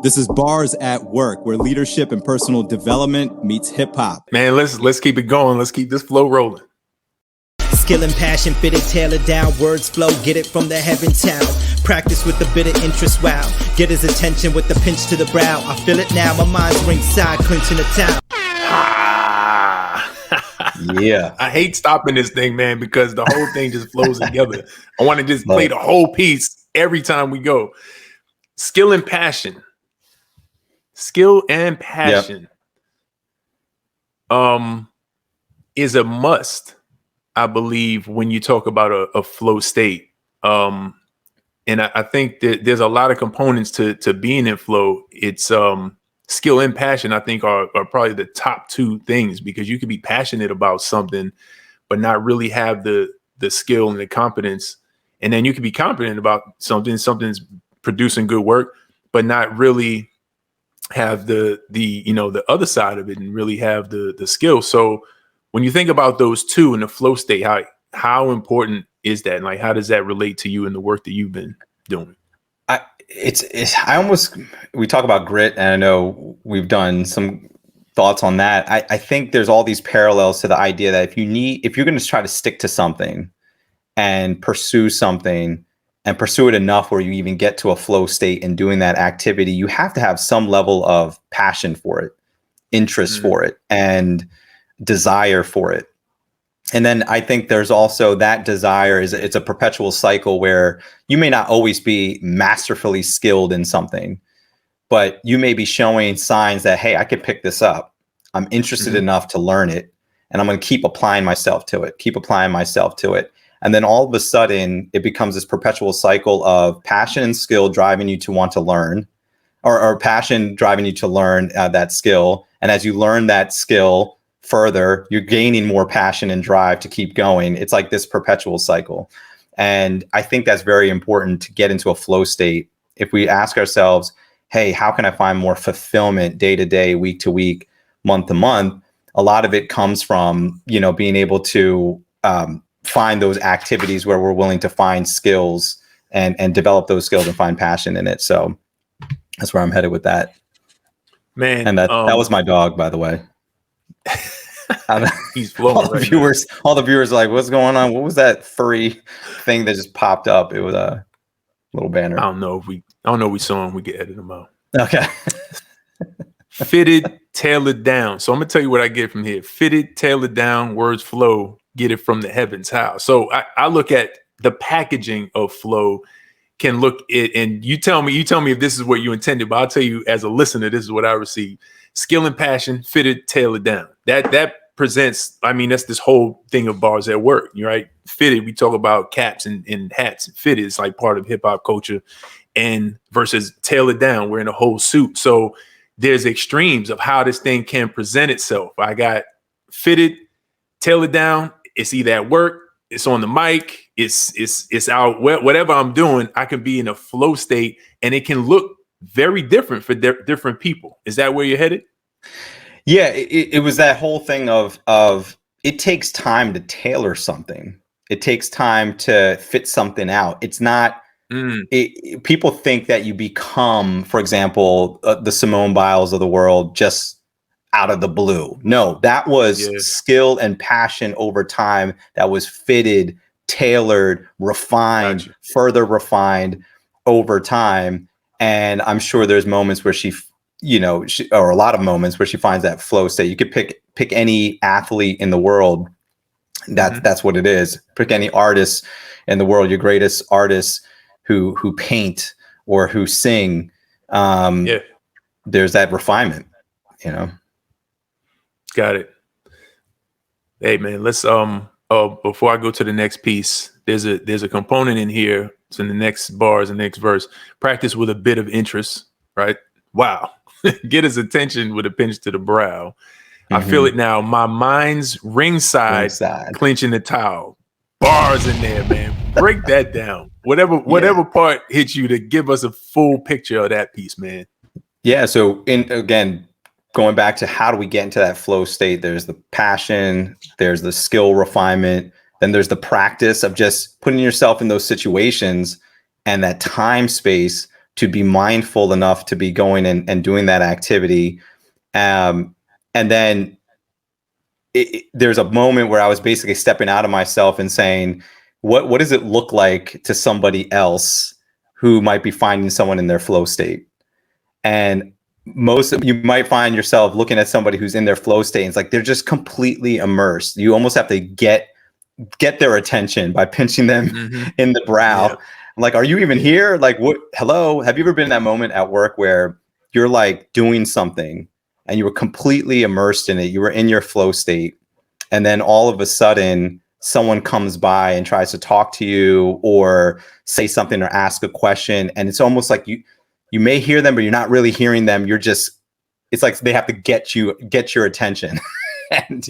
This is Bars at Work, where leadership and personal development meets hip hop. Man, let's keep it going. Let's keep this flow rolling. Skill and passion, fitted, tailored down, words flow, get it from the heaven town. Practice with a bit of interest, wow. Get his attention with the pinch to the brow. I feel it now, my mind's ringside, clinching the town. Yeah. I hate stopping this thing, man, because the whole thing just flows together. I want to just play the whole piece every time we go. Skill and passion. Skill and passion is a must, I believe, when you talk about a flow state. And I think that there's a lot of components to being in flow. It's skill and passion, I think, are probably the top two things, because you can be passionate about something, but not really have the skill and the competence. And then you can be confident about something's producing good work, but not really have the other side of it and really have the skill. So when you think about those two in the flow state, how important is that? And like, how does that relate to you and the work that you've been doing? We talk about grit, and I know we've done some thoughts on that. I think there's all these parallels to the idea that if you're going to try to stick to something and pursue something and pursue it enough where you even get to a flow state in doing that activity, you have to have some level of passion for it, interest for it, and desire for it. And then I think there's also that desire it's a perpetual cycle where you may not always be masterfully skilled in something, but you may be showing signs that, hey, I could pick this up. I'm interested enough to learn it, and I'm going to keep applying myself to it. And then all of a sudden, it becomes this perpetual cycle of passion and skill driving you to want to learn, or passion driving you to learn that skill. And as you learn that skill further, you're gaining more passion and drive to keep going. It's like this perpetual cycle. And I think that's very important to get into a flow state. If we ask ourselves, hey, how can I find more fulfillment day to day, week to week, month to month? A lot of it comes from, being able to find those activities where we're willing to find skills and develop those skills and find passion in it. So that's where I'm headed with that. Man. And that was my dog, by the way. He's flowing. All the viewers are like, what's going on? What was that furry thing that just popped up? It was a little banner. I don't know if we saw him. We can edit him out. Okay. Fitted, tailored down. So I'm gonna tell you what I get from here. Fitted, tailored down, words flow, get it from the heavens. How? So I look at the packaging of flow, can look it, and you tell me if this is what you intended, but I'll tell you as a listener, this is what I receive. Skill and passion, fitted, tailored down. That presents, that's this whole thing of Bars at Work, right? Fitted, we talk about caps and hats. Fitted is like part of hip hop culture, and versus tailored down, we're in a whole suit. So there's extremes of how this thing can present itself. I got fitted, tailored down. It's either at work, it's on the mic, it's out, whatever I'm doing, I can be in a flow state, and it can look very different for different people. Is that where you're headed? Yeah, it was that whole thing of it takes time to tailor something. It takes time to fit something out. It's not, people think that you become, for example, the Simone Biles of the world just out of the blue. No, that was skill and passion over time. That was fitted, tailored, refined, further refined over time. And I'm sure there's moments where or a lot of moments where she finds that flow state. You could pick any athlete in the world. That's what it is. Pick any artist in the world, your greatest artists who paint or who sing. There's that refinement, Got it. Hey man, let's before I go to the next piece, there's a component in here. It's in the next bars, the next verse. Practice with a bit of interest, right? Wow. Get his attention with a pinch to the brow. I feel it now. My mind's ringside. Clenching the towel. Bars in there, man. Break that down. Whatever part hits you to give us a full picture of that piece, man. Yeah. So again, going back to how do we get into that flow state? There's the passion, there's the skill refinement, then there's the practice of just putting yourself in those situations and that time space to be mindful enough to be going and doing that activity. And then there's a moment where I was basically stepping out of myself and saying, what does it look like to somebody else who might be finding someone in their flow state? And you might find yourself looking at somebody who's in their flow state, and it's like they're just completely immersed. You almost have to get their attention by pinching them in the brow. Yeah. Like, are you even here? Like, what? Hello? Have you ever been in that moment at work where you're like doing something and you were completely immersed in it? You were in your flow state, and then all of a sudden someone comes by and tries to talk to you or say something or ask a question, and it's almost like you may hear them, but you're not really hearing them. It's like they have to get your attention and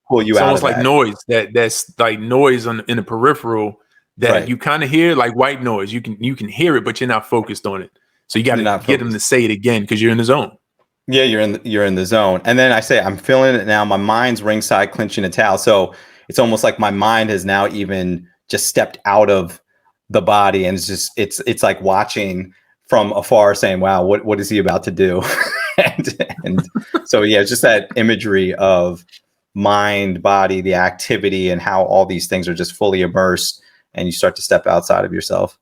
pull you out. It's almost like noise that's like noise in the peripheral that you kind of hear, like white noise. You can hear it, but you're not focused on it. So you got to get them to say it again because you're in the zone. Yeah, you're in the zone. And then I say, I'm feeling it now. My mind's ringside clinching a towel. So it's almost like my mind has now even just stepped out of the body, and it's like watching from afar, saying, wow, what is he about to do? and so, yeah, it's just that imagery of mind, body, the activity, and how all these things are just fully immersed, and you start to step outside of yourself.